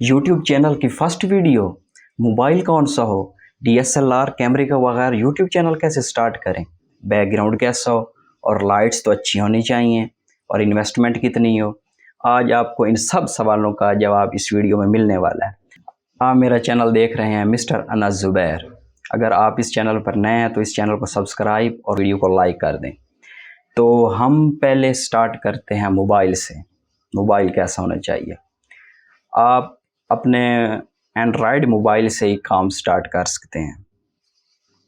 YouTube channel की first video, mobile कौन सा हो, डीएसएलआर कैमरे के बगैर यूट्यूब चैनल कैसे स्टार्ट करें, बैकग्राउंड कैसा हो और लाइट्स तो अच्छी होनी चाहिए और इन्वेस्टमेंट कितनी हो। आज आपको इन सब सवालों का जवाब इस वीडियो में मिलने वाला है। आप मेरा चैनल देख रहे हैं मिस्टर अनस ज़ुबैर। अगर आप इस चैनल पर नए हैं तो इस चैनल को सब्सक्राइब और वीडियो को लाइक कर दें। तो हम पहले स्टार्ट करते हैं मोबाइल से। मोबाइल कैसा होना चाहिए। आप अपने एंड्रॉयड मोबाइल से ही काम स्टार्ट कर सकते हैं,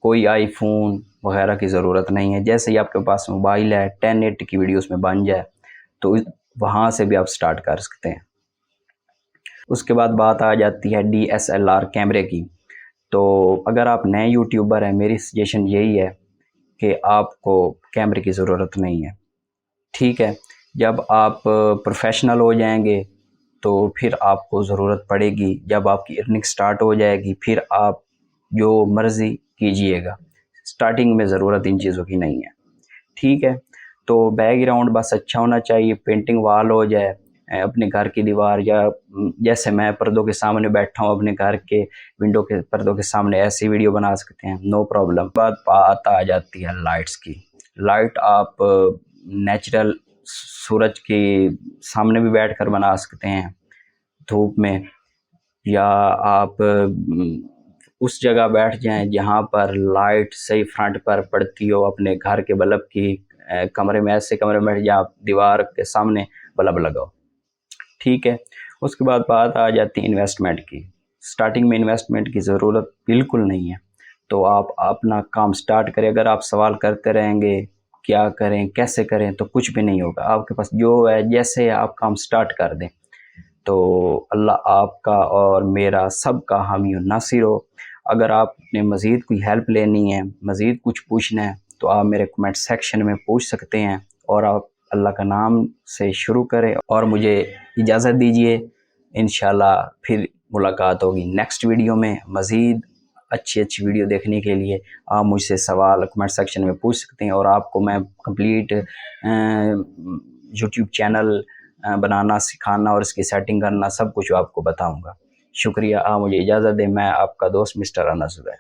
कोई आईफोन वगैरह की ज़रूरत नहीं है। जैसे ही आपके पास मोबाइल है 1080 की वीडियोस में बन जाए तो वहाँ से भी आप स्टार्ट कर सकते हैं। उसके बाद बात आ जाती है DSLR कैमरे की। तो अगर आप नए यूट्यूबर हैं, मेरी सजेशन यही है कि आपको कैमरे की ज़रूरत नहीं है। ठीक है, जब आप प्रोफेशनल हो जाएंगे तो फिर आपको ज़रूरत पड़ेगी। जब आपकी अर्निंग स्टार्ट हो जाएगी फिर आप जो मर्ज़ी कीजिएगा, स्टार्टिंग में ज़रूरत इन चीज़ों की नहीं है। ठीक है, तो बैकग्राउंड बस अच्छा होना चाहिए, पेंटिंग वाल हो जाए अपने घर की दीवार, या जैसे मैं पर्दों के सामने बैठा हूँ अपने घर के विंडो के पर्दों के सामने, ऐसी वीडियो बना सकते हैं, नो प्रॉब्लम। बात आ जाती है लाइट्स की। लाइट आप नेचुरल सूरज के सामने भी बैठकर बना सकते हैं धूप में, या आप उस जगह बैठ जाएं जहां पर लाइट सही फ्रंट पर पड़ती हो अपने घर के बल्ब की। कमरे में, ऐसे कमरे में या दीवार के सामने बल्ब लगाओ। ठीक है, उसके बाद बात आ जाती है इन्वेस्टमेंट की। स्टार्टिंग में इन्वेस्टमेंट की ज़रूरत बिल्कुल नहीं है, तो आप अपना काम स्टार्ट करें। अगर आप सवाल करते रहेंगे क्या करें कैसे करें तो कुछ भी नहीं होगा। आपके पास जो है, जैसे आप काम स्टार्ट कर दें तो अल्लाह आपका और मेरा सबका हामी और नासिर हो। अगर आपने मज़ीद कोई हेल्प लेनी है, मज़ीद कुछ पूछना है तो आप मेरे कमेंट सेक्शन में पूछ सकते हैं। और आप अल्लाह का नाम से शुरू करें और मुझे इजाज़त दीजिए। इंशाल्लाह फिर मुलाकात होगी नेक्स्ट वीडियो में। मज़ीद अच्छी अच्छी वीडियो देखने के लिए आप मुझसे सवाल कमेंट सेक्शन में पूछ सकते हैं और आपको मैं कंप्लीट यूट्यूब चैनल बनाना सिखाना और इसकी सेटिंग करना सब कुछ आपको बताऊंगा। शुक्रिया। आप मुझे इजाज़त दें। मैं आपका दोस्त मिस्टर अनस ज़ुबैर।